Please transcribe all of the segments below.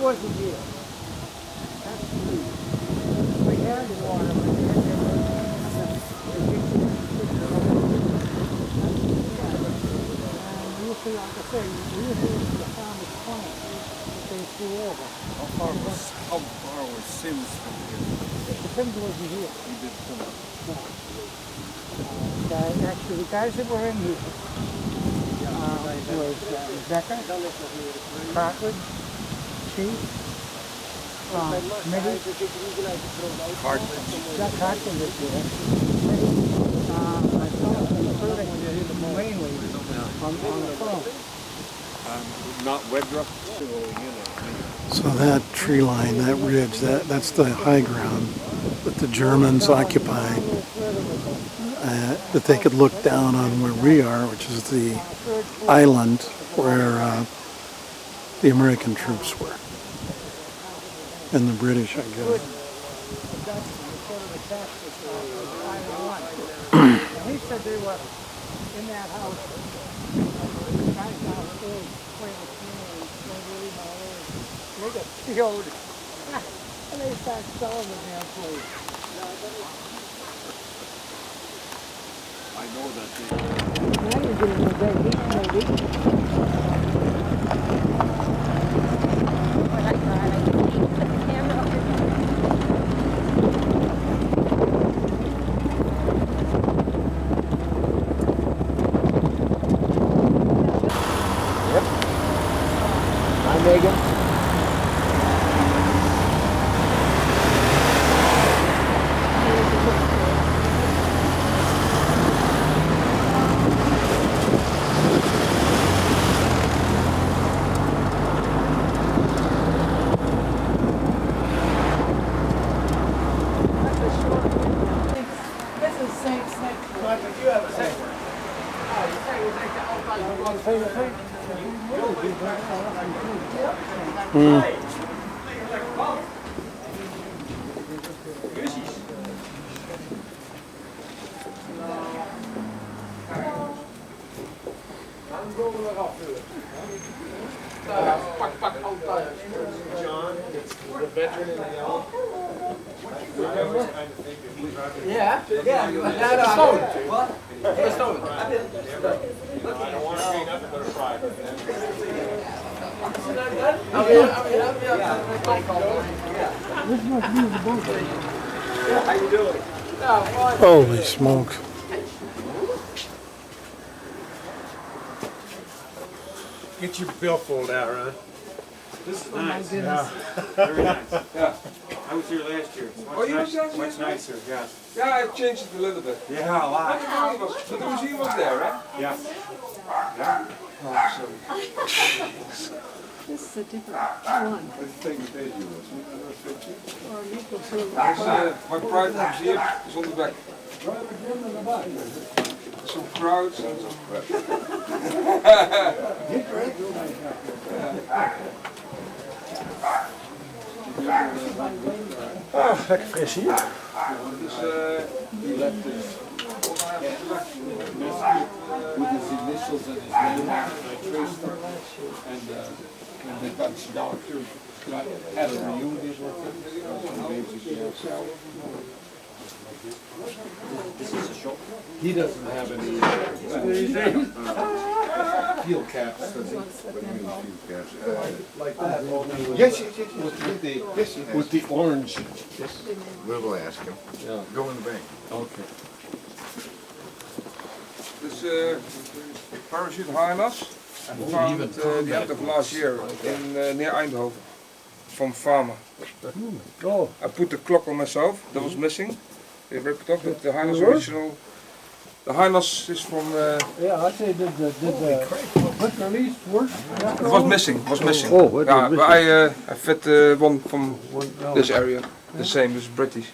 wasn't here. That's true. We had water, but we had usually, like I say, usually the farmer's plant that they threw over. How far was Sims from here? The Sims wasn't here. He did come up. No. Actually, the guys that were in here was Becker, Crockett, Chief, Mitty, Carton was here, myself, and the third mainly on the phone. Not Wedrup? So that tree line, that ridge, that's the high ground that the Germans occupied, that they could look down on where we are, which is the island where the American troops were, and the British, I guess. He said they were in that house, guys downstairs playing with cans, they got killed, and they started selling the damn place. I know that Now you're getting a day heat, maybe. Nijmegen. John, the veteran in the yellow. Yeah. Stone. What? Stone. I don't want to be nothing but a private. This must be the boat. How you doing? Holy smokes. Get your billfold out, Ron. This is nice. Yeah. Very nice. Yeah. I was here last year. It's much nicer, yeah. Yeah, I've changed it a little bit. Yeah, a lot. But the museum was there, right? Yeah. Yeah. This is a different one. Or maple syrup. My private museum is on the back. Some crowds and some crap. Lekker fris hier. Dus he left his with his initials and his name. I traced them, and the Dutch doctor had a reunion with him. This is a shop. He doesn't have any field caps, does he? Like that. Yes, with the orange. We'll ask him. Yeah. Go in the bank. Okay. Dus parachute harness found at the end of last year in near Eindhoven from farmer. I put the clock on myself. That was missing. They ripped it off. But the harness original. The harness is from. Yeah, I say did the quick release work? It was missing. Was missing. Oh, yeah, but I fit one from this area. The same as British.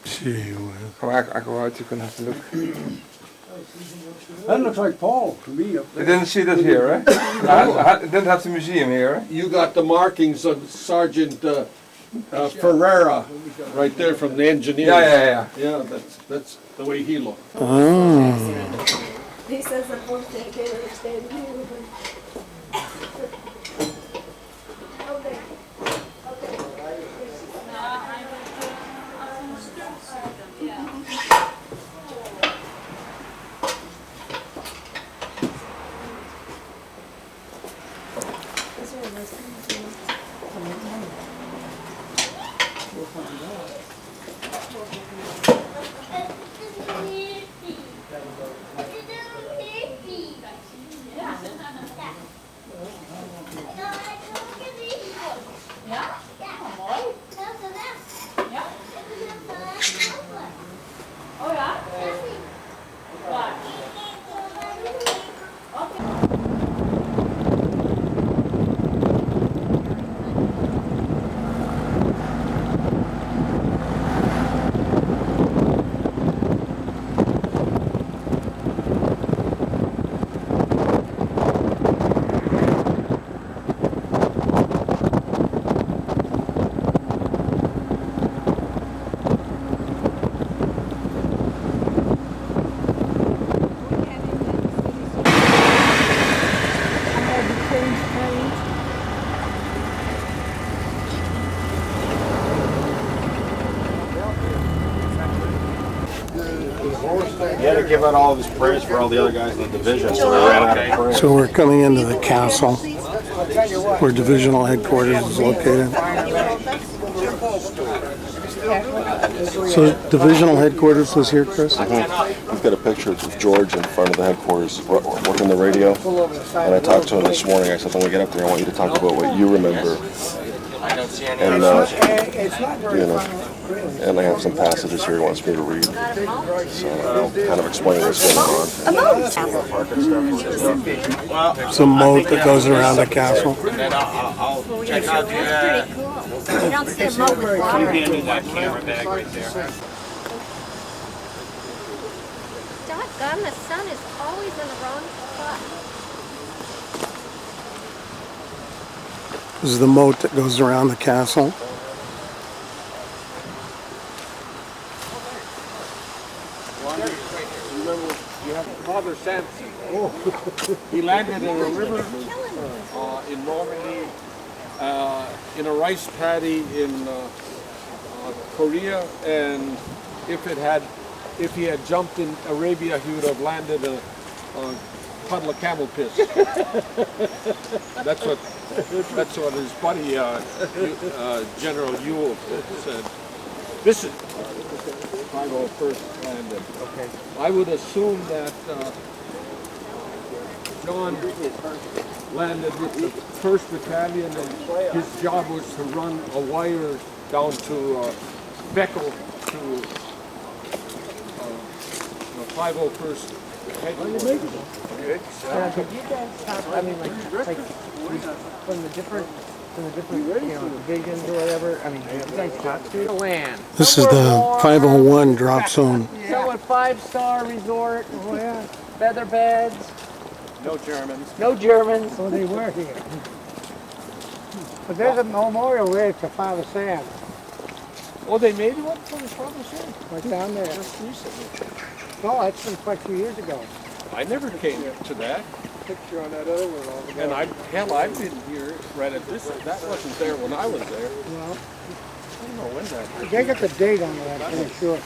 Gee whiz. Come on, I go out. You can have a look. That looks like Paul to me up You didn't see that here, right? I didn't have the museum here, right? You got the markings of Sergeant Ferreira right there from the engineers. Yeah. Yeah, that's the way he looked. Oh. He says the fourth day can't understand you. He had to give out all of his praise for all the other guys in the division, so we ran out of praise. So we're coming into the castle where divisional headquarters is located. So divisional headquarters was here, Chris? We've got a picture of George in front of the headquarters working the radio, and I talked to him this morning. I said, when we get up there, I want you to talk about what you remember. And, you know, and I have some passages here he wants me to read. So I'll kind of explain what's going on. It's a moat that goes around the castle. And then I'll check out the... You don't see a moat with water. hand me that camera bag right there. Doggone, the sun is always in the wrong spot. This is the moat that goes around the castle. Remember, you have Father Samson. He landed in a river in Normandy, in a rice paddy in Korea, and if he had jumped in Arabia, he would have landed a puddle of camel piss. That's what his buddy General Ewell said. This is 501st landed. Okay. I would assume that John landed with the 1st Battalion, and his job was to run a wire down to Beckel to the 501st headquarters. Could you guys talk, I mean, like from the different, divisions or whatever, I mean, you guys talk to the land. This is the 501 drop zone. So a 5-star resort, oh yeah, feather beds. No Germans. No Germans. So they were here. But there's a memorial there to Father Sam. Oh, they made one for his Father Sam? Right down there. Just recently. No, that's been quite a few years ago. I never came to that. Picture on that other one over there. And I've been here right at this. That wasn't there when I was there. Well, I don't know when that. they got the date on that, I'm pretty sure.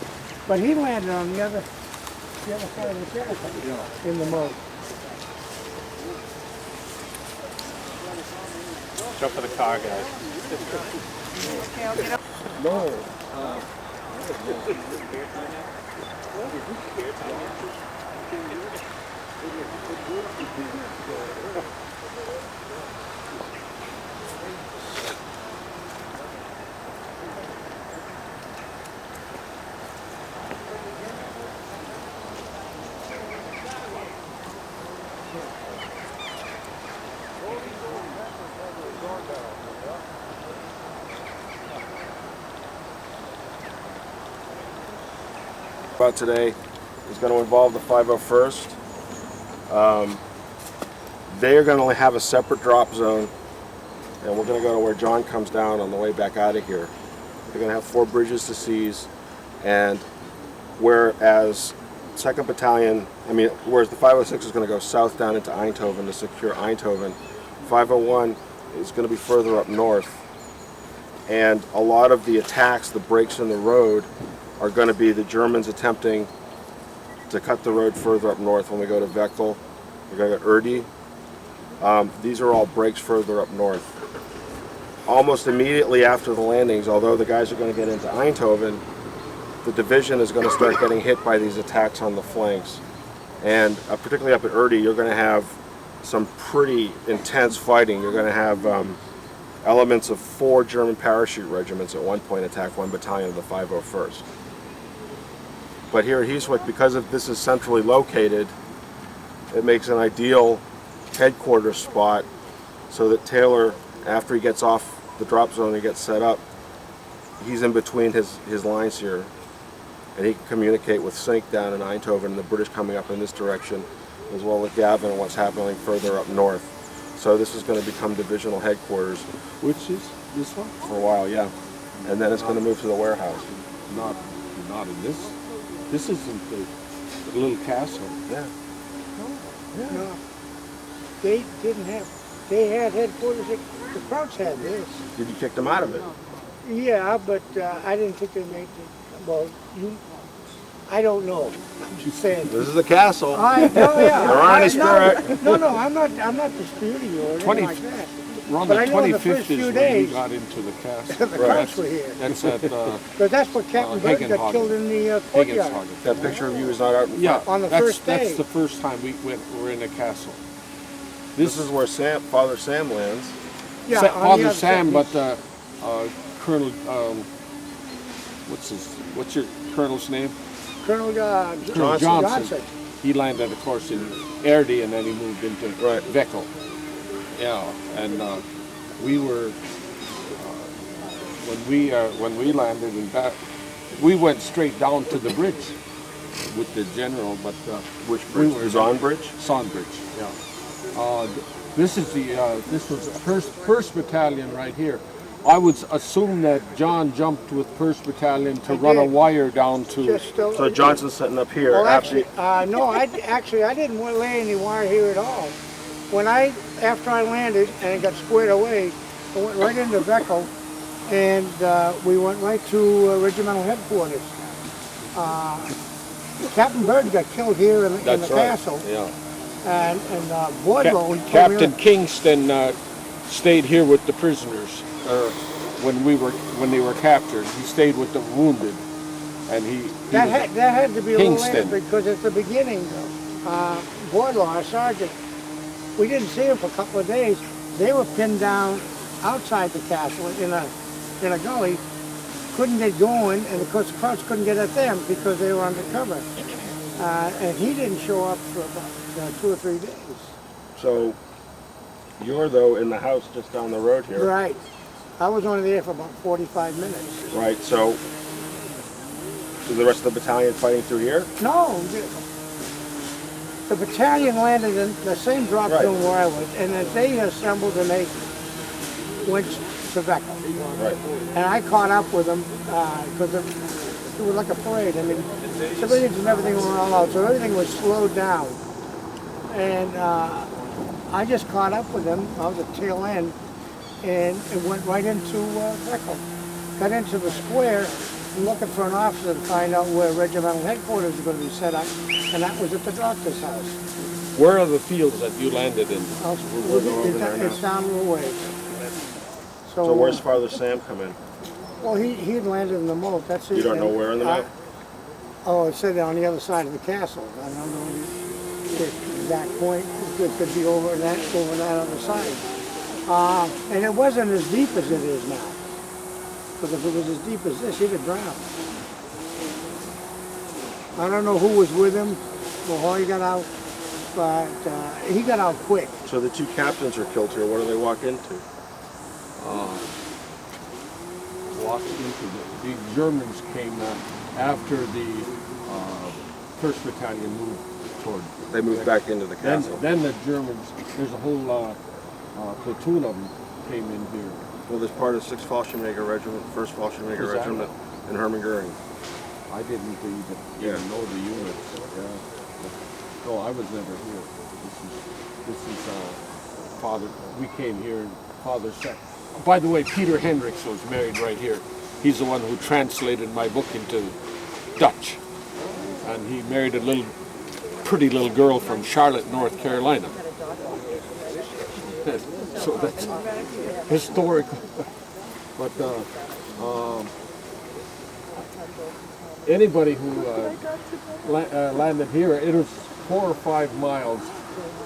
But he landed on the other side of the castle, in the moat. Jump for the car, guys. No. About today is going to involve the 501st. They are going to have a separate drop zone, and we're going to go to where John comes down on the way back out of here. They're going to have 4 bridges to seize, and whereas 2nd Battalion, whereas the 506 is going to go south down into Eindhoven to secure Eindhoven, 501 is going to be further up north, and a lot of the attacks, the breaks in the road, are going to be the Germans attempting to cut the road further up north when we go to Veckel. We're going to go to Erdi, These are all breaks further up north. Almost immediately after the landings, although the guys are going to get into Eindhoven, the division is going to start getting hit by these attacks on the flanks. And particularly up at Erde, you're going to have some pretty intense fighting. You're going to have elements of 4 German parachute regiments at one point attack 1 battalion of the 501st. But here at Heeswijk, because this is centrally located, it makes an ideal headquarters spot so that Taylor, after he gets off the drop zone and gets set up, he's in between his lines here, and he can communicate with Sink down in Eindhoven and the British coming up in this direction, as well as Gavin and what's happening further up north. So this is going to become divisional headquarters. Which is this one? For a while, yeah. And then it's going to move to the warehouse. Not in this. This isn't the little castle. Yeah. No, they didn't have. They had headquarters. The Krauts had this. Did you kick them out of it? Yeah, but I didn't think they made it. Well, I don't know. I'm just saying. This is the castle. I know, yeah. They're on his spirit. No, I'm not disputing you or anything like that. Around But the I know in the 25th first is few when days, we got into the castle. the Krauts were here. That's at Because that's what Captain Bird got Hagenhagen. killed in the courtyard. Hagenhagen. That picture of you is not out in front. Yeah, On the that's, first day. That's the first time we're in the castle. This is where Father Sam lands. Yeah, on the Father other Sam, side. but Colonel, what's your colonel's name? Colonel Colonel Johnson. He landed, of course, in Erde, and then he moved into Right. Veckel. Yeah, and we were when we landed in that, we went straight down to the bridge with the general, but Which bridge? The Zahn Bridge? Sandbridge. Yeah. This is this was the first battalion right here. I would assume that John jumped with 1st Battalion to run a did. wire down to. Just So Johnson's setting up here. Well, after actually, no. I didn't lay any wire here at all. After I landed and it got squared away, I went right into Veckel, and we went right to regimental headquarters. Captain Bird got killed here in the castle, Yeah. and Boydlow. Captain Kingston stayed here with the prisoners when they were captured. He stayed with the wounded, and That had to be a little later Kingston. because at the beginning, Boydlow, our sergeant, we didn't see him for a couple of days. They were pinned down outside the castle in a gully, couldn't get going, and of course the Krauts couldn't get at them because they were undercover. And he didn't show up for about 2 or 3 days. So you're though in the house just down the road here. Right. I was only there for about 45 minutes. Right. So is the rest of the battalion fighting through here? No, the battalion landed in the same drop Right. zone where I was, and then they assembled and they went to Veckel. Right. And I caught up with them because it was like a parade. I mean, civilians and everything were all out, so everything was slowed down. And I just caught up with them. I was at tail end, and it went right into Veckel. Got into the square, looking for an officer to find out where regimental headquarters were going to be set up, and that was at the doctor's house. Where are the fields that you landed in? It's down the way. So where's Father Sam come in? Well, he had landed in the moat. That's it. You don't know where in the map? Oh, it said on the other side of the castle. I don't know the exact point. It could be over that other side. And it wasn't as deep as it is now. Because if it was as deep as this, he'd have drowned. I don't know who was with him before he got out, but he got out quick. So the 2 captains are killed here. What do they walk into? Walked into the Germans came after the 1st Battalion moved toward. They moved back into the castle. Then the Germans, there's a whole platoon of them came in here. Well, there's part of 6th Fallschirmjäger Regiment, 1st Fallschirmjäger Is that Regiment in Hermann Goering. I didn't even know the units. Yeah. No, I was never here. This is Father. We came here and Father said. By the way, Peter Hendricks was married right here. He's the one who translated my book into Dutch, and he married a pretty little girl from Charlotte, North Carolina. So that's historical. But anybody who landed here, it was 4 or 5 miles.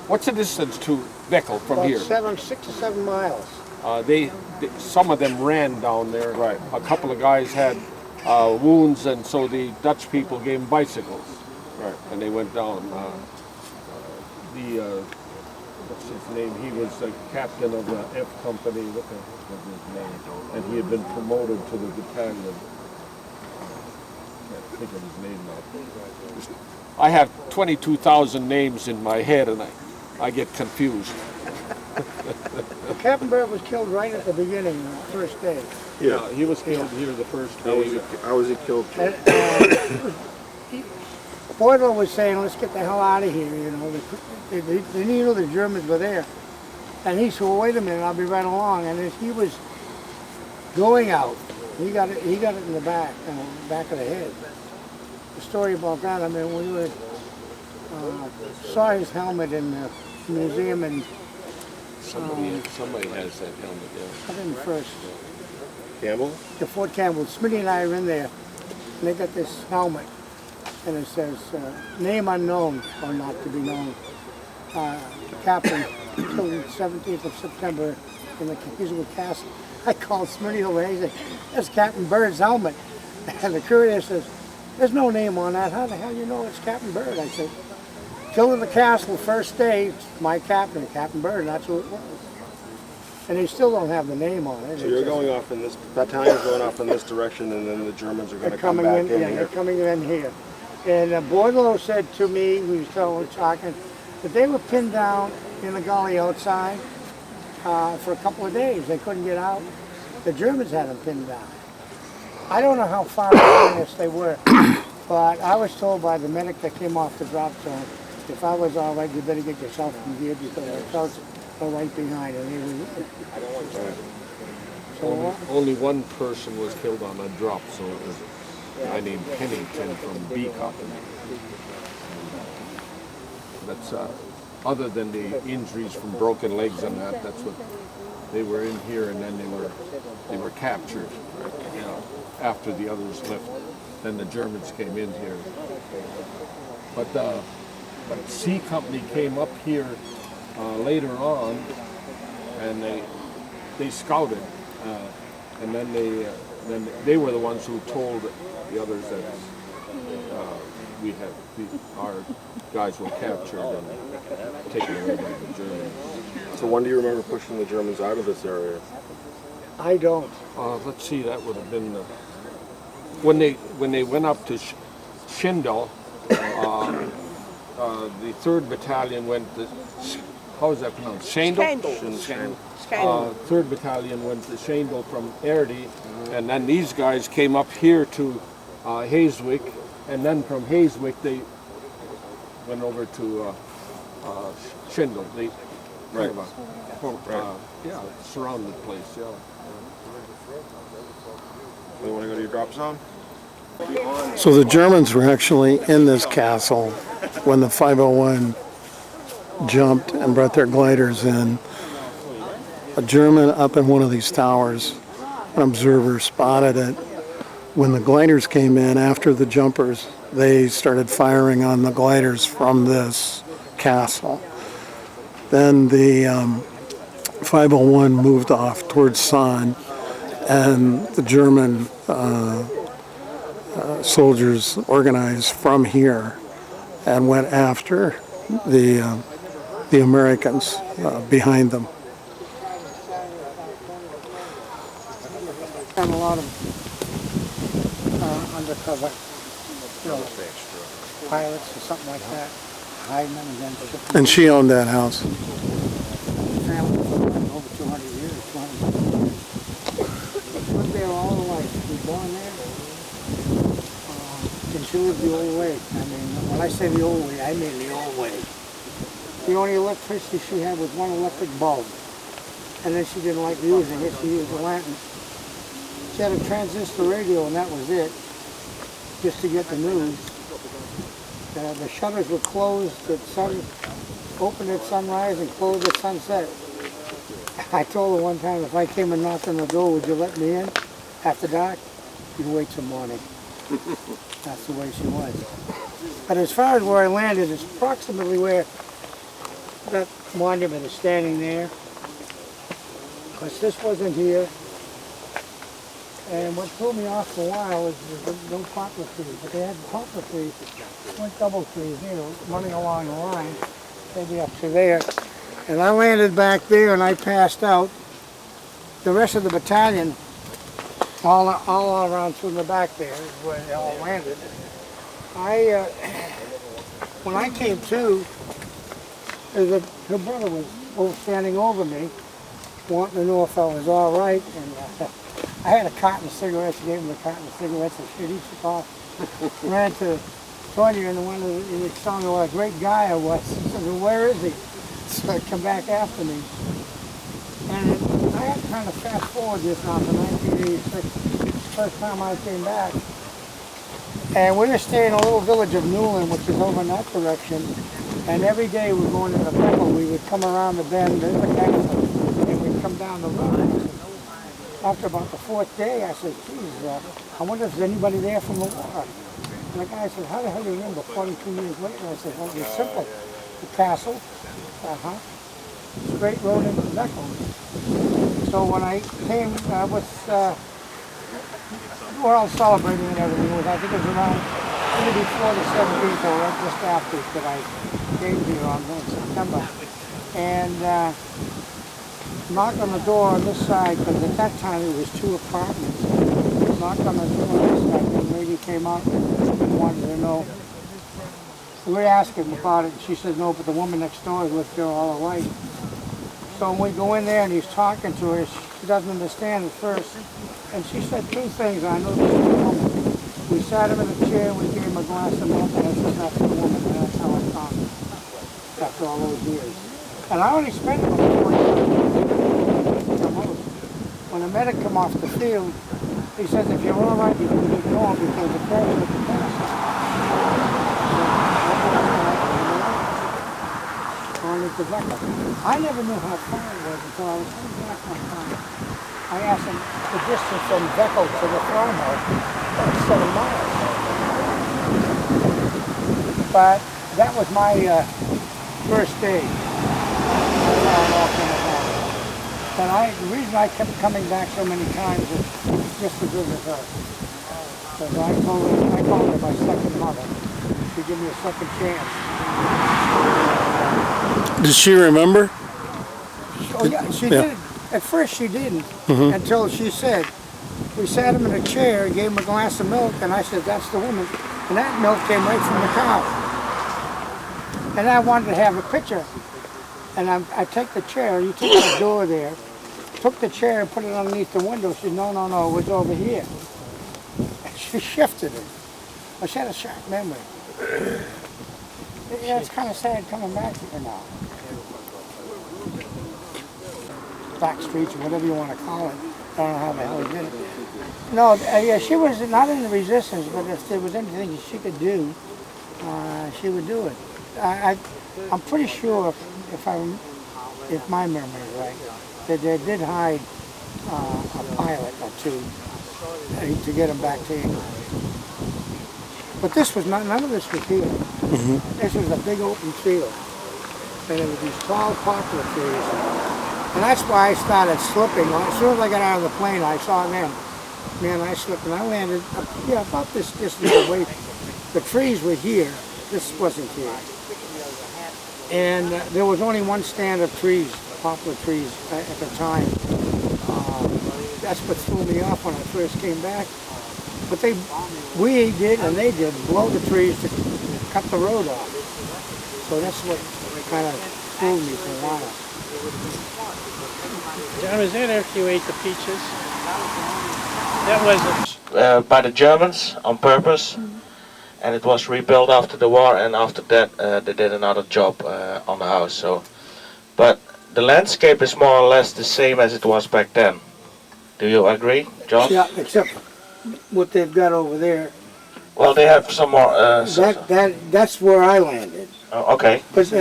What's the distance to Beckel from here? 6 or 7 miles. Some of them ran down there. Right. A couple of guys had wounds, and so the Dutch people gave them bicycles. Right. And they went down. What's his name? He was the captain of the F Company. What was his name? And he had been promoted to the battalion. Can't think of his name now. I have 22,000 names in my head, and I get confused. Captain Bird was killed right at the beginning, the first day. Yeah, he was killed here the first day. How was he killed? Boydell was saying, let's get the hell out of here, you know. They knew the Germans were there. And he said, well, wait a minute, I'll be right along. And as he was going out, he got it in the back, back of the head. The story about that, I mean, we were, saw his helmet in the museum, and Somebody has that helmet there. I didn't first. Campbell? The Fort Campbell, Smitty and I are in there, and they got this helmet, and it says, name unknown, or not to be known. Captain, killed the 17th of September in the Hazelwood Castle. I called Smitty over there, he said, that's Captain Bird's helmet. And the courier says, there's no name on that, how the hell you know it's Captain Bird? I said, killed in the castle, first day, my captain, Captain Bird, and that's who it was. And they still don't have the name on it. So you're going off in this, battalion's going off in this direction, and then the Germans are going to come coming back in, in yeah, here. they're coming in here. And Boydell said to me, we were talking, that they were pinned down in the gully outside for a couple of days. They couldn't get out. The Germans had them pinned down. I don't know how far behind us they were, but I was told by the medic that came off the drop zone, if I was all right, you better get yourself from here because our scouts are right behind. And they were, so Only one person was killed on a drop, so it was a guy named Pennington from B Company. That's other than the injuries from broken legs and that's what they were in here, and then they were captured. Right? You know, after the others left, then the Germans came in here. But C Company came up here later on, and they scouted, and then they were the ones who told the others that our guys were captured and taken away by the Germans. So when do you remember pushing the Germans out of this area? I don't. Let's see, that would have been when they went up to Schindel. The 3rd Battalion went to, how is that pronounced? Schendel? Schendel. 3rd Battalion went to Schendel from Erde, and then these guys came up here to Hayswick, and then from Hayswick they went over to Schindel. They Right. yeah, surrounded the place, yeah. You want to go to your drop zone? So the Germans were actually in this castle when the 501 jumped and brought their gliders in. A German up in one of these towers, an observer spotted it. When the gliders came in after the jumpers, they started firing on the gliders from this castle. Then the 501 moved off towards San, and the German soldiers organized from here and went after the Americans behind them. And a lot of undercover, you know, pilots or something like that, hiding them and then shipping them. And she owned that house. Family for over 200 years, 200 years. Lived there all her life. She was born there. And she lived the old way. I mean, when I say the old way, I mean the old way. The only electricity she had was one electric bulb. And then she didn't like using it, she used a lantern. She had a transistor radio and that was it, just to get the news. The shutters were closed at opened at sunrise and closed at sunset. I told her one time, if I came and knocked on the door, would you let me in after dark? You'd wait till morning. That's the way she was. But as far as where I landed, it's approximately where that monument is standing there. Because this wasn't here. And what threw me off for a while is there's no poplar trees. But they had poplar trees, like double trees, you know, running along the line, maybe up to there. And I landed back there and I passed out. The rest of the battalion, all around through the back there is where they all landed. When I came to, her brother was standing over me, wanting to know if I was all right. And I had a carton of cigarettes, gave him a carton of cigarettes, and shit, he took off. Ran to Tonya, and he was telling me what a great guy I was. He said, well, where is he? So he come back after me. And I had to kind of fast forward this now to 1986, first time I came back. And we were staying in a little village of Newland, which is over in that direction. And every day we were going to the temple, we would come around the bend, there's the castle, and we'd come down the road. After about the fourth day, I said, geez, I wonder if there's anybody there from the war. And the guy said, how the hell do you remember 42 years later? I said, well, it's simple. The castle, straight road into Nijmegen. So when I came, we're all celebrating and everything. I think it was around, maybe before the 17th or right just after that I came here on September. And knocked on the door on this side, because at that time it was 2 apartments. Knocked on the door on this side, and the lady came out and wanted to know. We asked him about it, and she said no, but the woman next door has lived there all her life. So when we go in there and he's talking to her, she doesn't understand at first. And she said 2 things, I know this is the woman. We sat him in a chair, we gave him a glass of milk, and I said, that's the woman, and that's how I found her, after all those years. And I only spent about 40 minutes. When the medic come off the field, he says, if you're all right, you can keep going because the person at the castle. I never knew how far it was until I was coming back one time. I asked him the distance from Veckel to the farmhouse, about 7 miles. But that was my first day. But the reason I kept coming back so many times is just to visit her. Because I called her my second mother. She gave me a second chance. Did she remember? Oh yeah, she did. At first she didn't, until she said, we sat him in a chair, gave him a glass of milk, and I said, that's the woman. And that milk came right from the cow. And I wanted to have a picture. And I take the chair, you take the door there, took the chair and put it underneath the window. She said, no, it was over here. And she shifted it. Well, she had a sharp memory. Yeah, it's kind of sad coming back here now. Back streets or whatever you want to call it. I don't know how the hell he did it. No, yeah, she was not in the resistance, but if there was anything she could do, she would do it. I'm pretty sure, if my memory is right, that they did hide a pilot or 2 to get him back to England. But this was none of this was here. This was a big open field, and there were these tall poplar trees. And that's why I started slipping. As soon as I got out of the plane, I saw them. Man, I slipped and I landed, about this distance away. The trees were here. This wasn't here. And there was only one stand of trees, poplar trees, at the time. That's what threw me off when I first came back. But we did, and they did, blow the trees to cut the road off. So that's what kind of fooled me for a while. John, was that after you ate the peaches? That wasn't... by the Germans on purpose, and it was rebuilt after the war, and after that they did another job on the house. So, but the landscape is more or less the same as it was back then. Do you agree, John? Yeah, except what they've got over there. Well, they have some more... That's where I landed. Oh, okay. Because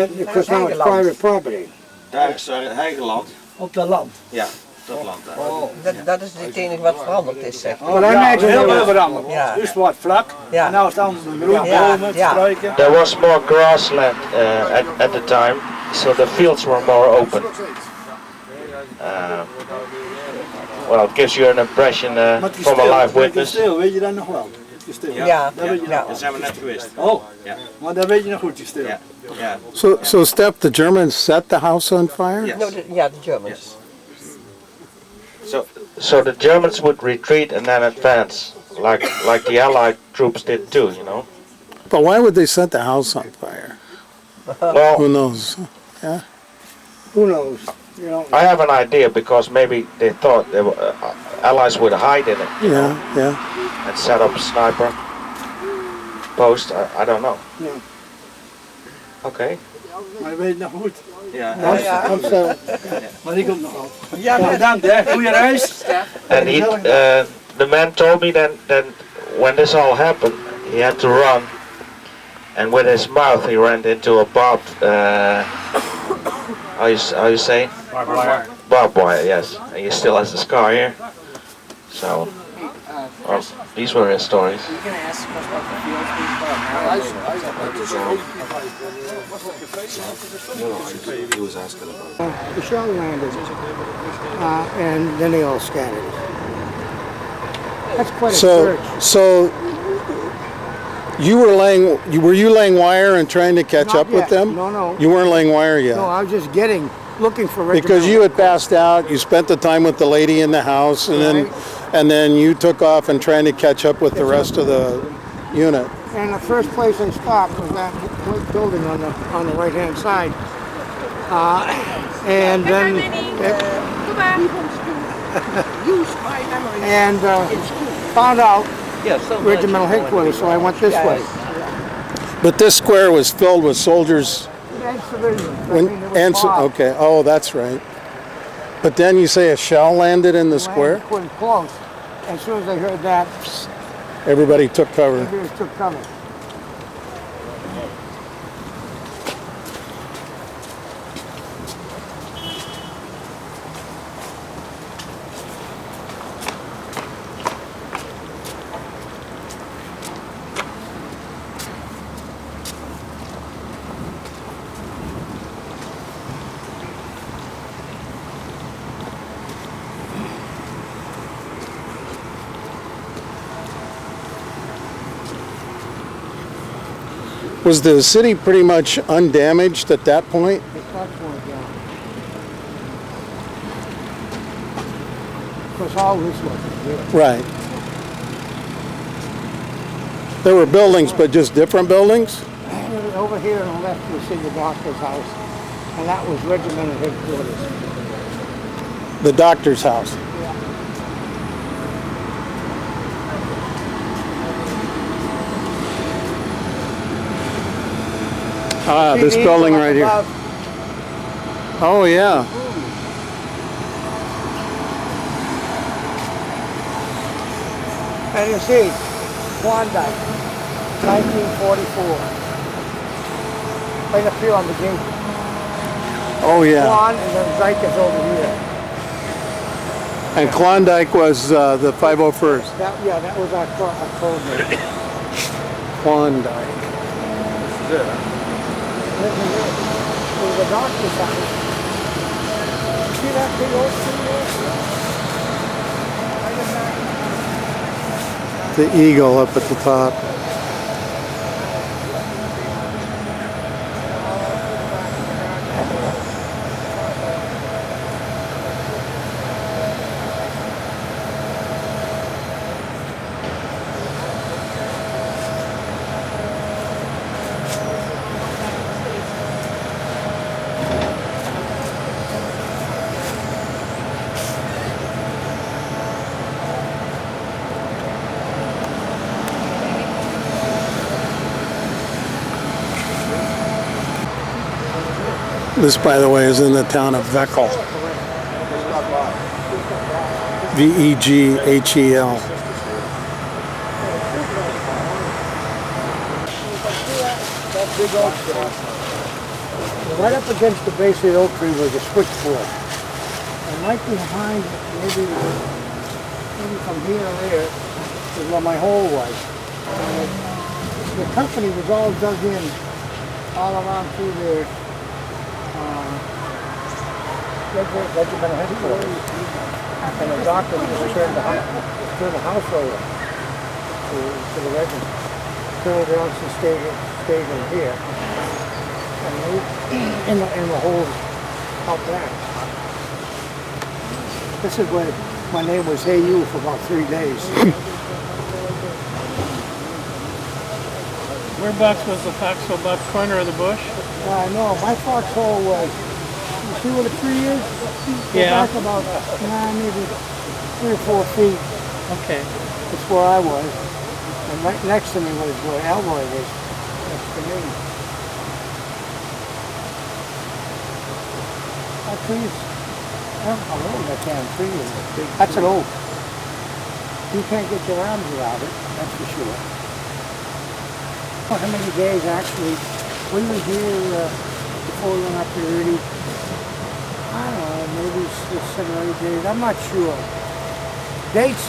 now it's private property. Daar is heigeland. Op de land. Ja, dat land daar. Dat is het enige wat veranderd is, zeg. But I imagine heel they veel were, veranderd. Ja. Eerst wat vlak, Ja. en nu is het allemaal met groen, Ja, bomen, ja. struiken. There was more grassland at the time, so the fields were more open. Well, it gives you an impression Maar het is from a stil, live het is witness. stil, weet je dat nog wel? Het is stil. Ja, Dat weet je nog ja. wel. zijn we net geweest. Oh, Ja. maar dat weet je nog goed, het is stil. Ja. Ja. So Steph, the Germans set the house on fire? Yes. No, ja, de Germans. So the Germans would retreat and then advance, like the Allied troops did too, you know. But why would they set the house on fire? Who Well, knows? who knows? You know, I have an idea because maybe they thought they were, Allies would hide in it Yeah, yeah. and set up a sniper post. I don't know. Yeah. Okay. Maar dat weet je nog goed. Yeah. Maar die komt nog wel. Ja, Nou, dank hè, goeie reis. And the man told me that when this all happened, he had to run, and with his mouth he ran into a barbed, how you say? Barbed wire. Barbed wire, yes. And he still has the scar here. So, well, these were his stories. He was asking about the shell landed, and then they all scattered. That's quite a search. So you were laying wire and trying to catch Not up with yet. them? No, no. You weren't laying wire yet. No, I was just looking for Reggie Because Miller. you had passed out, you spent the time with the lady in the house, and then you took off and trying to catch up with the rest of the unit. And the first place I stopped was that building on the right hand side. And then found out regimental headquarters, so I went this way. But this square was filled with soldiers. And civilians. Okay, oh, that's right. But then you say a shell landed in the square? Landed close. As soon as I heard that, Everybody took cover. everybody took cover. Was the city pretty much undamaged at that point? At that point, yeah. Because all this was Right. There were buildings, but just different buildings? over here on the left, you see the doctor's house, and that was regimental headquarters. The doctor's house. Ah, this See, building up right here. above, Oh, yeah. And you see, Klondike, 1944. Right up here on the gate. Oh, yeah. Klon, and then Dyke is over here. And Klondike was the 501st. That was our code name. Klondike. Listen here. There's a doctor's house. See that big oak tree there? Right in there. The eagle up at the top. This, by the way, is in the town of Vechel. V-E-G-H-E-L. That big oak tree. Right up against the base of the oak tree was a switchboard. And right behind it, maybe from here to there, is where my hole was. And the company was all dug in all around through their regimental headquarters. And the doctor just turned the house over to the regiment. Turned it out and stayed in here. And in the hole out back. This is where my name was Hey You for about 3 days. Whereabouts was the foxhole? About the corner of the bush? No, my foxhole was, you see where the tree is? Yeah. Back about maybe 3 or 4 feet. Okay. That's where I was. And right next to me was where Alroy was. Next to me. That tree's, I don't know how old that damn tree is. That's an oak. You can't get your arms around it, that's for sure. How many days actually, we were here before we went up to Rudy, I don't know, maybe 7 or 8 days, I'm not sure. Dates,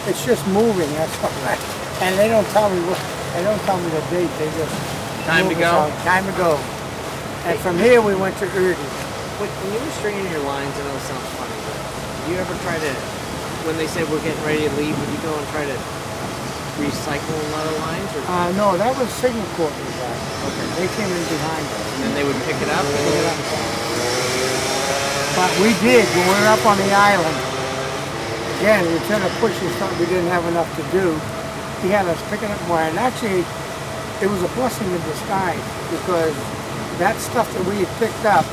it's just moving, that's all right. And they don't tell me the date, they just Time to move us go? out. Time to go. And from here we went to Rudy. When you were stringing your lines, I know it sounds funny, but do you ever try to, when they say we're getting ready to leave, would you go and try to recycle a lot of lines? Or? No, that was Signal Corps guys. Okay. They came in behind us. And then they would pick it up? But we did, when we were up on the island, again, instead of pushing something we didn't have enough to do, he had us picking up more. And actually, it was a blessing in disguise, because that stuff that we had picked up,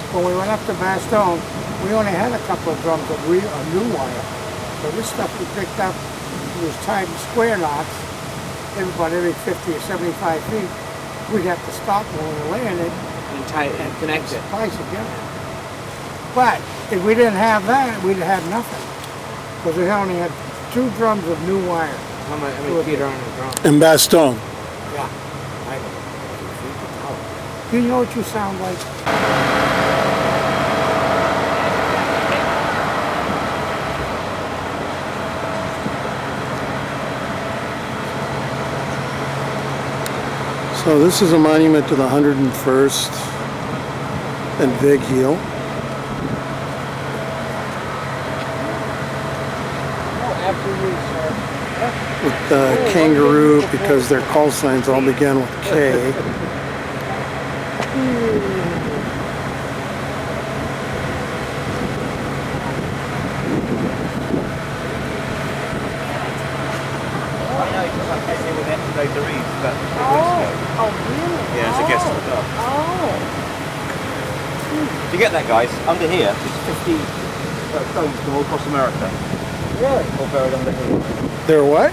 when we went up to Bastogne, we only had a couple of drums of new wire. So this stuff we picked up was tied in square knots, about every 50 or 75 feet. We'd have to stop when we were laying it and tie it and connect it. Splice it together. But if we didn't have that, we'd have had nothing. Because we only had 2 drums of new wire. How many feet are on the drum? In Bastogne. Yeah. Do you know what you sound like? So this is a monument to the 101st and Big Heel. With the kangaroo, because their call signs all begin with K. Oh, really? Yeah, as a guest of the club. Do you get that, guys? Under here, it's 50 stones from all across America. Really? All buried under here. They're what?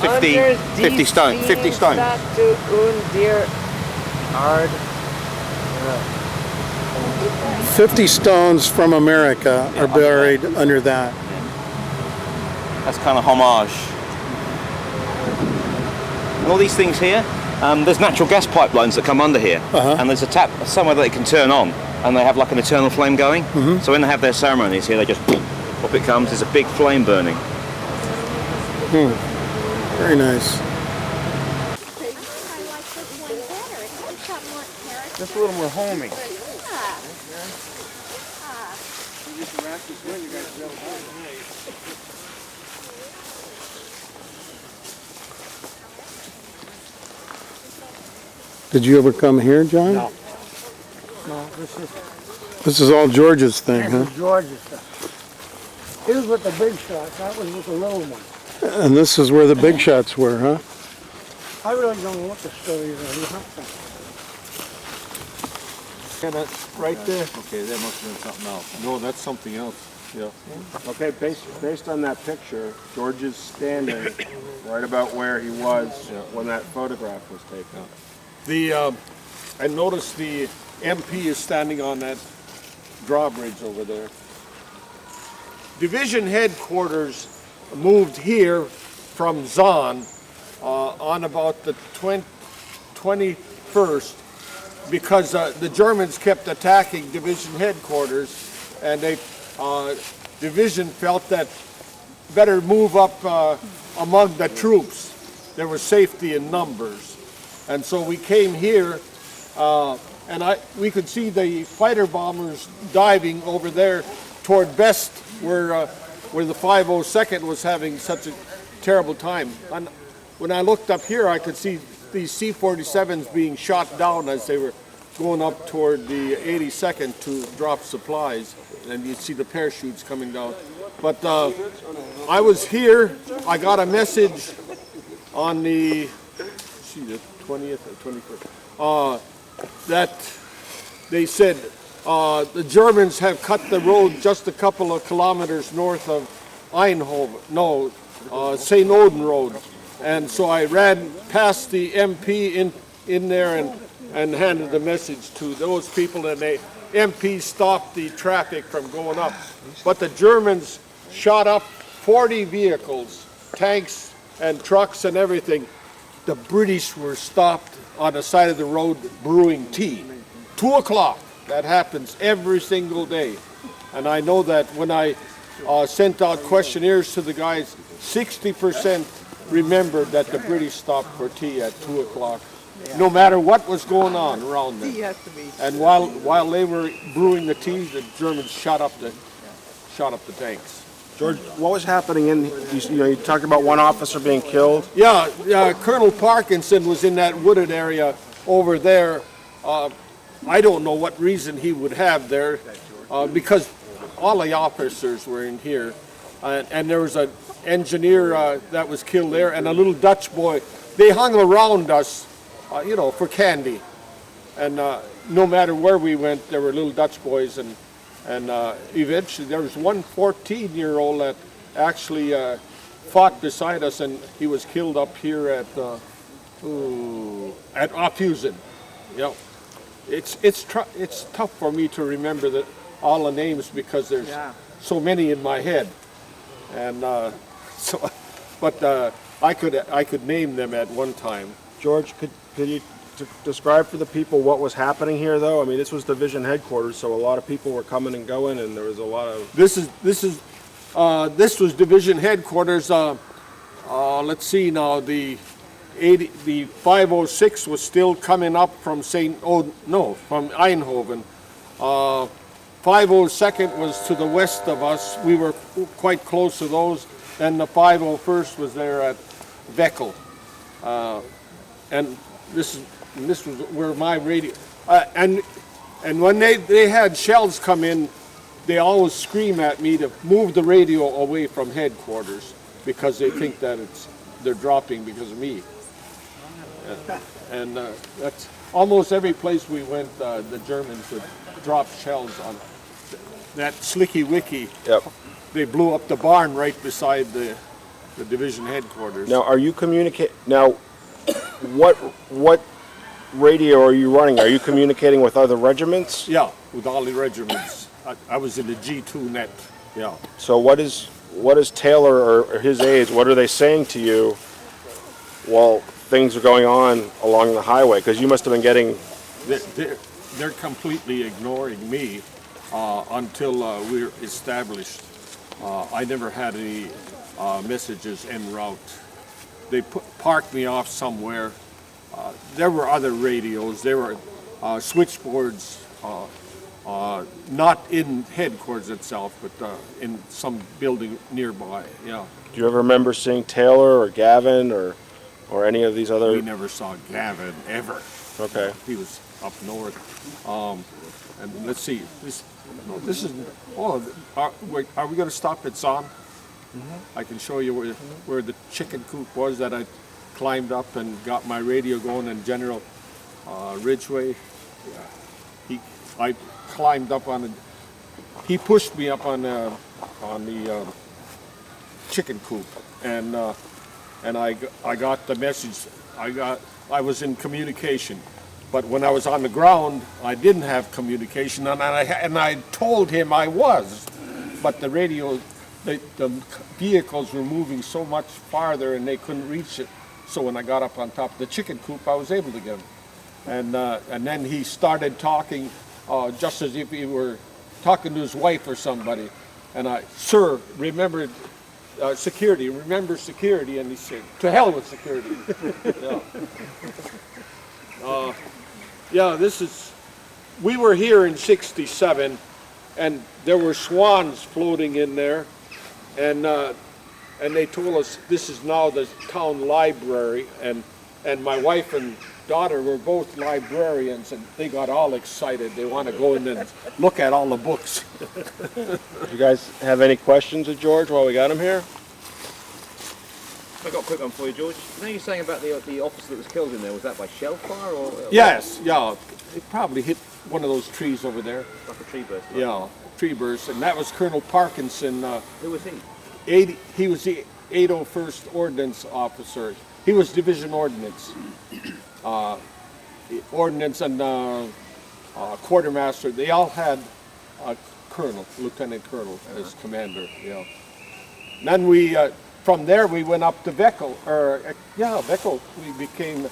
50 stone. 50 stone. 50 stones from America are buried under that. That's kind of homage. And all these things here, there's natural gas pipelines that come under here, and there's a tap somewhere that they can turn on, and they have like an eternal flame going. So when they have their ceremonies here, they just up it comes. There's a big flame burning. Very nice. Just a little more homey. Did you ever come here, John? No. No, This is all George's thing, this huh? is George's stuff. Here's with the big shots, that was with the little one. And this is where the big shots were, huh? I really don't know what the story is. Yeah, that's right there. Okay, that must have been something else. No, that's something else. Yeah. Okay, based on that picture, George is standing right about where he was when that photograph was taken. I noticed the MP is standing on that drawbridge over there. Division headquarters moved here from Zahn on about the 21st because the Germans kept attacking division headquarters, and they division felt that better move up among the troops. There was safety in numbers, and so we came here, and we could see the fighter bombers diving over there toward Best, where the 502nd was having such a terrible time. And when I looked up here, I could see these C-47s being shot down as they were going up toward the 82nd to drop supplies, and you'd see the parachutes coming down. But I was here, I got a message on the 20th or 21st, that they said the Germans have cut the road just a couple of kilometers north of Eindhoven, St. Oden Road. And so I ran past the MP in there and handed the message to those people, and the MP stopped the traffic from going up. But the Germans shot up 40 vehicles, tanks and trucks and everything. The British were stopped on the side of the road brewing tea. 2 o'clock. That happens every single day. And I know that when I sent out questionnaires to the guys, 60% remembered that the British stopped for tea at 2 o'clock, no matter what was going on around them. And while they were brewing the tea, the Germans shot up the tanks. George, what was happening you talked about one officer being killed? Yeah, Colonel Parkinson was in that wooded area over there. I don't know what reason he would have there, because all the officers were in here, and there was an engineer that was killed there, and a little Dutch boy. They hung around us, for candy, and no matter where we went, there were little Dutch boys, and eventually there was one 14-year-old that actually fought beside us, and he was killed up here at Ophusen. It's tough for me to remember all the names because there's so many in my head, and but I could name them at one time. George, could you describe for the people what was happening here, though? I mean, this was division headquarters, so a lot of people were coming and going, and there was a lot of. This was division headquarters. Let's see now. The 506 was still coming up from from Eindhoven. 502nd was to the west of us. We were quite close to those. And the 501st was there at Veckel. And this was where my radio. And when they had shells come in, they always scream at me to move the radio away from headquarters because they think that they're dropping because of me. And that's almost every place we went. The Germans would drop shells on that Slicky Wicky. Yep. They blew up the barn right beside the division headquarters. Now, are you communicating? Now, what radio are you running? Are you communicating with other regiments? Yeah, with all the regiments. I was in the G2 net. Yeah. So what is Taylor or his aides? What are they saying to you while things are going on along the highway? Because you must have been getting. They're completely ignoring me until we're established. I never had any messages en route. They parked me off somewhere. There were other radios. There were switchboards, not in headquarters itself, but in some building nearby. Yeah. Do you ever remember seeing Taylor or Gavin or any of these other? We never saw Gavin ever. Okay. He was up north. And let's see. This is. Oh, are we going to stop at Zahn? Mm-hmm. I can show you where the chicken coop was that I climbed up and got my radio going, and General Ridgway. Yeah. I climbed up on it. He pushed me up on the chicken coop, and I got the message. I was in communication. But when I was on the ground, I didn't have communication, and I told him I was. But the radio, the vehicles were moving so much farther, and they couldn't reach it. So when I got up on top of the chicken coop, I was able to get him. And then he started talking just as if he were talking to his wife or somebody, and sir, remember security, remember security, and he said, to hell with security. Yeah, we were here in '67, and there were swans floating in there, and they told us this is now the town library, and my wife and daughter were both librarians, and they got all excited. They want to go in and look at all the books. You guys have any questions of George while we got him here? I got a quick one for you, George. You know you're saying about the officer that was killed in there, was that by shell fire or? Yes, yeah. It probably hit one of those trees over there. Like a tree burst? Right? Yeah, tree burst, and that was Colonel Parkinson. Who was he? He was the 801st Ordnance Officer. He was Division Ordnance. Ordnance and Quartermaster, they all had a colonel, lieutenant colonel as commander. Yeah. And then from there we went up to Veckel, Veckel. We became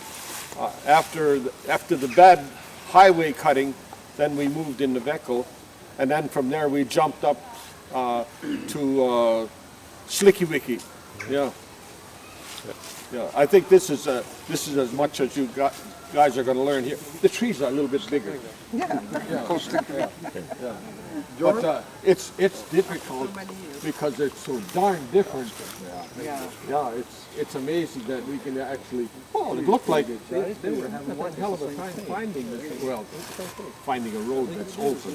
after the bad highway cutting, then we moved into Veckel, and then from there we jumped up to Slickywicky. Yeah. Yeah, I think this is as much as you guys are going to learn here. The trees are a little bit bigger. Yeah. Yeah. But it's difficult because it's so darn different. Yeah, it's amazing that we can actually. Well, it looked like they were having one hell of a time finding a road that's open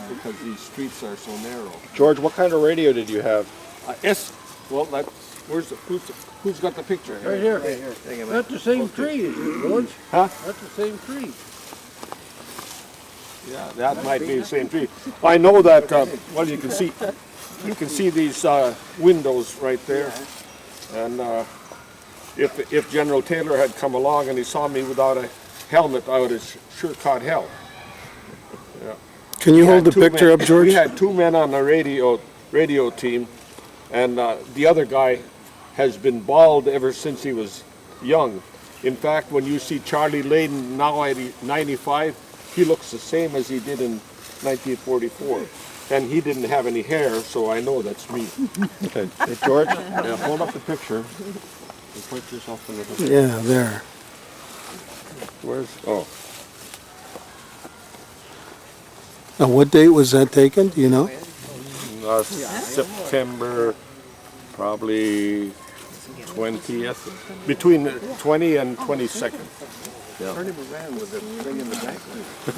because these streets are so narrow. George, what kind of radio did you have? Well, who's got the picture? Right here. That's the same tree, George. Huh? That's the same tree. Yeah, that might be the same tree. I know that. Well, you can see these windows right there, and if General Taylor had come along and he saw me without a helmet, I would have sure caught hell. Yeah. Can you hold the picture up, George? We had two men on the radio team, and the other guy has been bald ever since he was young. In fact, when you see Charlie Layden now at 95, he looks the same as he did in 1944. And he didn't have any hair, so I know that's me. Okay. Hey, George, hold up the picture. And point yourself in the picture. Yeah, there. Now, what date was that taken? Do you know? September, probably 20th, between the 20 and 22nd. Yeah.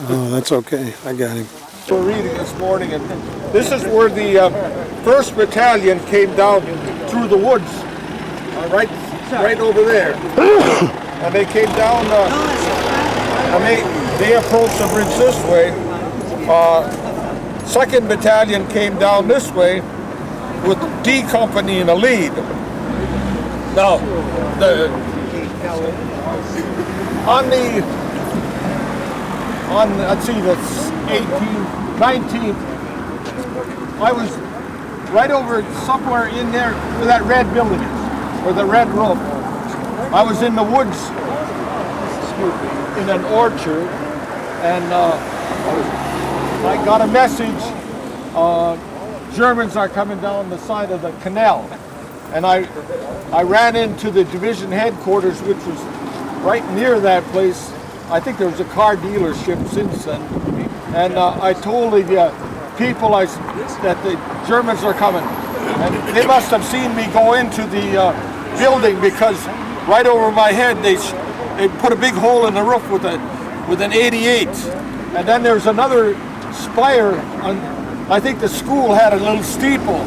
Oh, that's okay. I got him. We're reading this morning, and this is where the 1st Battalion came down through the woods, right over there. And they came down, and they approached the bridge this way. 2nd Battalion came down this way with D Company in the lead. Now, let's see, that's 19th, I was right over somewhere in there where that red building is, or the red roof. I was in the woods, in an orchard, and I got a message, Germans are coming down the side of the canal. And I ran into the division headquarters, which was right near that place. I think there was a car dealership since then. And I told the people that the Germans are coming. And they must have seen me go into the building, because right over my head they put a big hole in the roof with an 88. And then there's another spire. I think the school had a little steeple.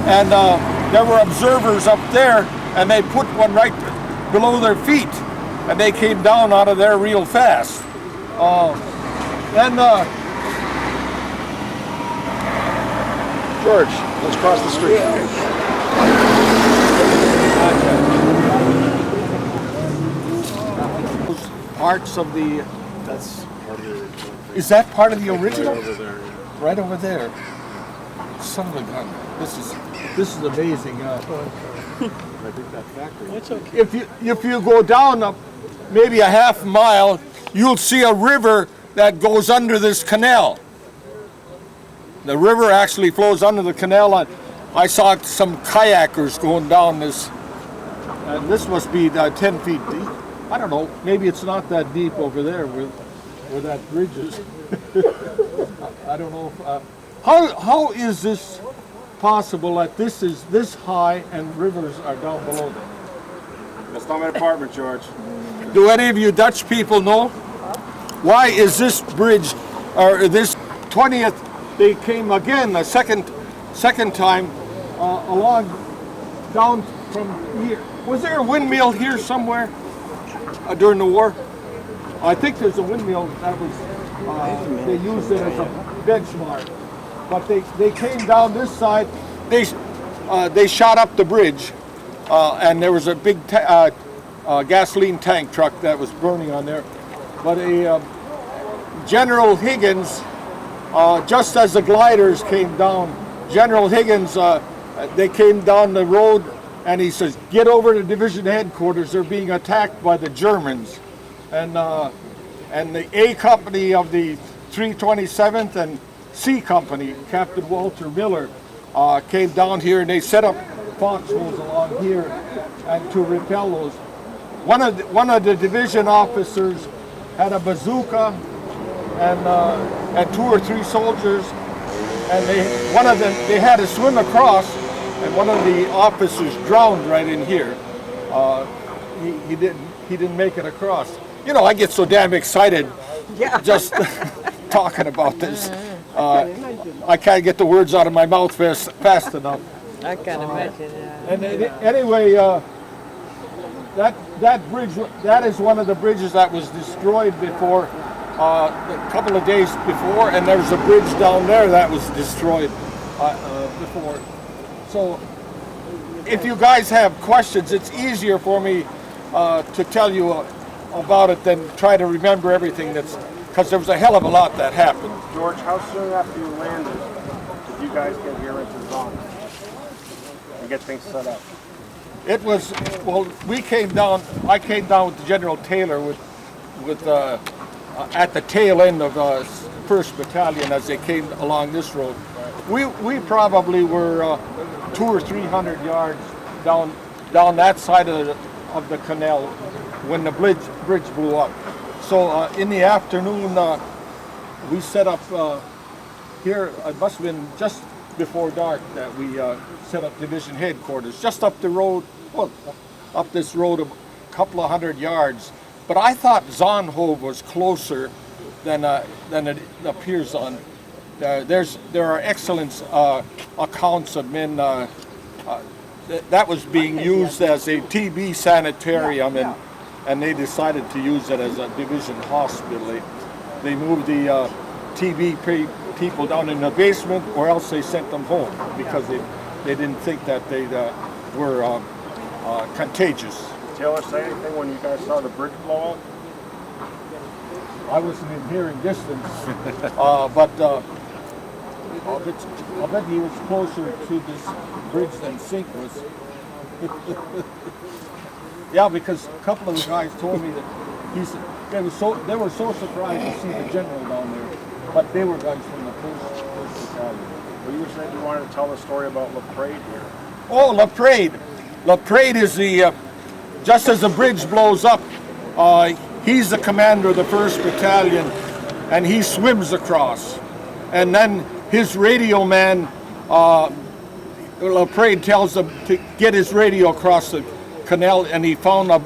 And there were observers up there, and they put one right below their feet, and they came down out of there real fast. George, let's cross the street. Parts of the. Is that part of the original? Right over there. Son of a gun. This is amazing. I think that factory. That's okay. If you go down maybe a half mile, you'll see a river that goes under this canal. The river actually flows under the canal. I saw some kayakers going down this, and this must be 10 feet deep. I don't know, maybe it's not that deep over there where that bridge is. I don't know. How is this possible that this is this high and rivers are down below them? That's not my department, George. Do any of you Dutch people know? Why is this bridge, or this 20th, they came again a second time along down from here. Was there a windmill here somewhere during the war? I think there's a windmill that was, they used it as a benchmark. But they came down this side, they shot up the bridge, and there was a big gasoline tank truck that was burning on there. But General Higgins, just as the gliders came down, General Higgins, they came down the road and he says, get over to division headquarters, they're being attacked by the Germans. And the A Company of the 327th and C Company, Captain Walter Miller, came down here and they set up foxholes along here and to repel those. One of the division officers had a bazooka and 2 or 3 soldiers, and they had to swim across, and one of the officers drowned right in here. He didn't make it across. You know, I get so damn excited just talking about this. I can't get the words out of my mouth fast enough. I can imagine. And anyway, that bridge, that is one of the bridges that was destroyed before, a couple of days before, and there was a bridge down there that was destroyed before. So if you guys have questions, it's easier for me to tell you about it than try to remember everything because there was a hell of a lot that happened. George, how soon after you landed did you guys get here into Zon and get things set up? It was, well, I came down with General Taylor at the tail end of 1st Battalion as they came along this road. We probably were 200 or 300 yards down that side of the canal when the bridge blew up. So in the afternoon, we set up here, it must have been just before dark that we set up division headquarters, just up the road, well, up this road a couple of 100 yards. But I thought Zonhoven was closer than it appears on. There are excellent accounts of men that was being used as a TB sanitarium, and they decided to use it as a division hospital. They moved the TB people down in the basement, or else they sent them home because they didn't think that they were contagious. Did Taylor say anything when you guys saw the bridge blow up? I wasn't in hearing distance, but I bet he was closer to this bridge than Sink was. Yeah, because a couple of the guys told me that they were so surprised to see the general down there, but they were guys from the first battalion. Well, you were saying you wanted to tell the story about LaPrade here. Oh, LaPrade. LaPrade is just as the bridge blows up, he's the commander of the 1st Battalion, and he swims across. And then his radio man, LaPrade tells him to get his radio across the canal, and he found a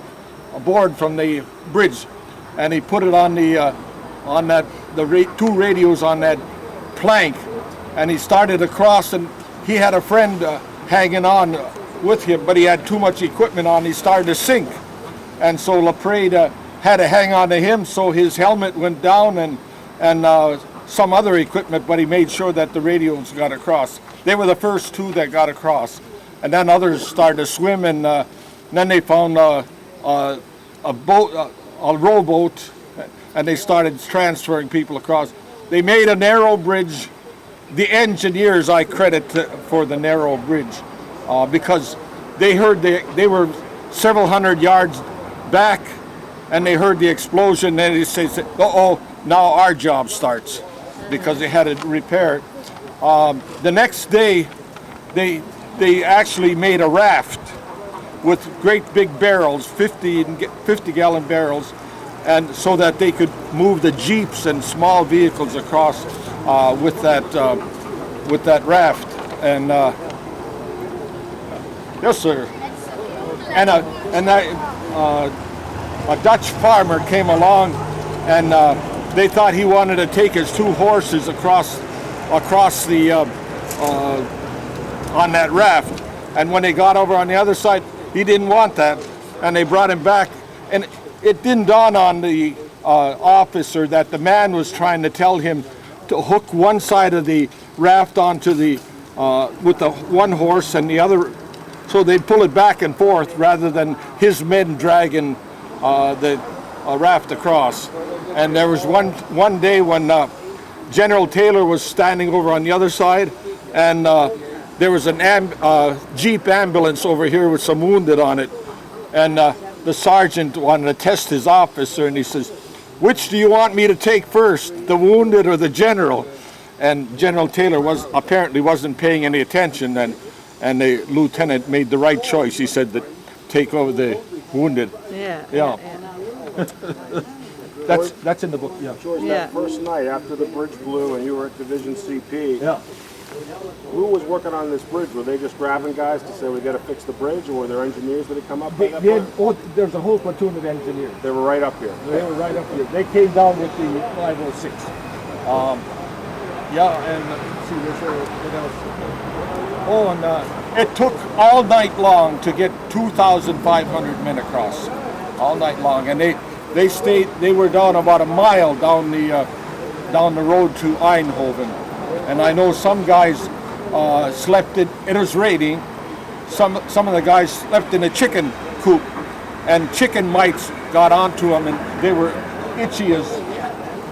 board from the bridge, and he put it on the 2 radios on that plank, and he started across, and he had a friend hanging on with him, but he had too much equipment on. He started to sink, and so LaPrade had to hang on to him, so his helmet went down and some other equipment, but he made sure that the radios got across. They were the first 2 that got across, and then others started to swim, and then they found a boat, a rowboat, and they started transferring people across. They made a narrow bridge. The engineers I credit for the narrow bridge because they heard they were several hundred yards back, and they heard the explosion, and they said, "Uh-oh, now our job starts," because they had to repair it. The next day, they actually made a raft with great big barrels, 50-gallon barrels, and so that they could move the jeeps and small vehicles across with that raft. And yes, sir. And a Dutch farmer came along, and they thought he wanted to take his 2 horses across the on that raft. And when they got over on the other side, he didn't want that, and they brought him back. And it didn't dawn on the officer that the man was trying to tell him to hook one side of the raft onto the with the one horse and the other, so they'd pull it back and forth rather than his men dragging the raft across. And there was one day when General Taylor was standing over on the other side, and there was an Jeep ambulance over here with some wounded on it, and the sergeant wanted to test his officer, and he says, "Which do you want me to take first, the wounded or the general?" And General Taylor apparently wasn't paying any attention, and the lieutenant made the right choice. He said that take over the wounded. Yeah. That's in the book. Yeah. George, that first night after the bridge blew and you were at Division CP. Yeah. Who was working on this bridge? Were they just grabbing guys to say we got to fix the bridge, or were there engineers that had come up? There's a whole platoon of engineers. They were right up here. They were right up here. They came down with the 506. And let's see, what else? Oh, and it took all night long to get 2,500 men across. All night long, and they stayed. They were down about a mile down the road to Eindhoven. And I know some guys slept in. It was raining. Some of the guys slept in a chicken coop, and chicken mites got onto them, and they were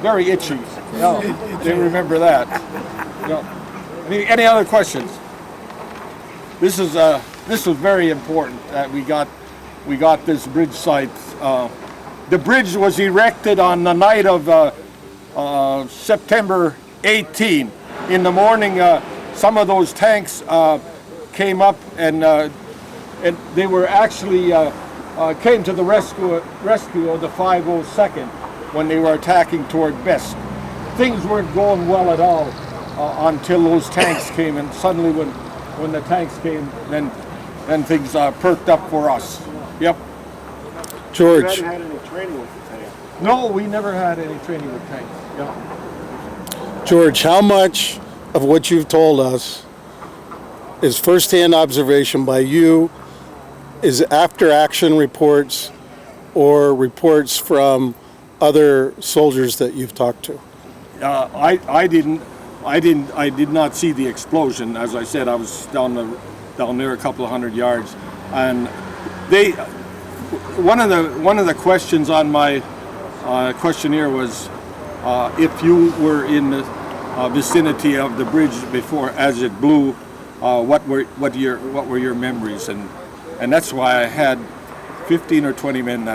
very itchy. Yeah, they remember that. Yeah. Any other questions? This was very important that we got this bridge site. The bridge was erected on the night of September 18. In the morning, some of those tanks came up, and they were actually came to the rescue of the 502nd when they were attacking toward Best. Things weren't going well at all until those tanks came, and suddenly when the tanks came, then things perked up for us. Yep. George. You hadn't had any training with the tank. No, we never had any training with tanks. Yeah. George, how much of what you've told us is firsthand observation by you, is after action reports, or reports from other soldiers that you've talked to? I did not see the explosion. As I said, I was down there a couple of 100 yards, and one of the questions on my questionnaire was if you were in the vicinity of the bridge before as it blew, what were your memories, and that's why I had 15 or 20 men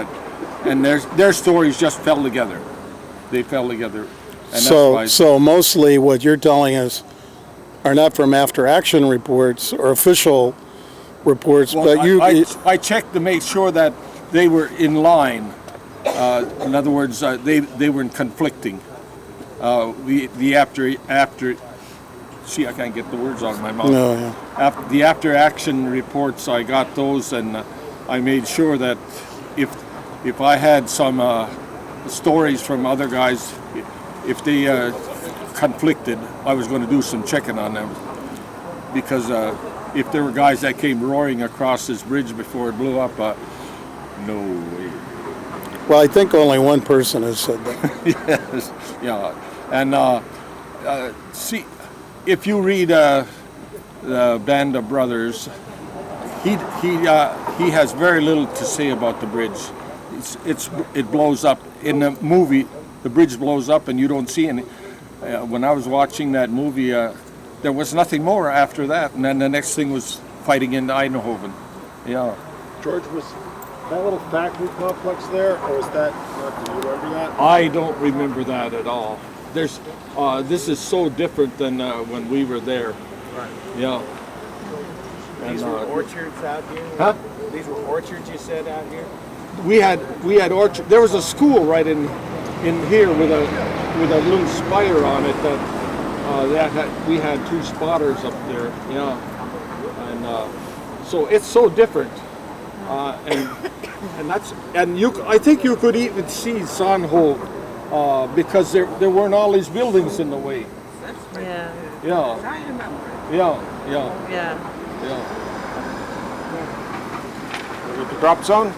and their stories just fell together. They fell together. And so mostly what you're telling us are not from after action reports or official reports, well, but I checked to make sure that they were in line. In other words, they weren't conflicting. The after see, I can't get the words out of my mouth. No, yeah. The after action reports, I got those, and I made sure that if I had some stories from other guys, if they conflicted, I was going to do some checking on them, because if there were guys that came roaring across this bridge before it blew up, no way. Well, I think only one person has said that. Yes, yeah, and see, if you read the Band of Brothers, he has very little to say about the bridge. It blows up in the movie. The bridge blows up, and you don't see any. When I was watching that movie, there was nothing more after that, and then the next thing was fighting in Eindhoven. Yeah. George, was that little factory complex there, or was that not? Do you remember that? I don't remember that at all. there's this is so different than when we were there. Right. Yeah. These were orchards out here? Huh? These were orchards you said out here? We had orchard. There was a school right in here with a little spire on it we had 2 spotters up there. Yeah. And so it's so different. I think you could even see Sanho because there weren't all these buildings in the way. Yeah. Yeah. Yeah. Yeah. Yeah. With the drop zone,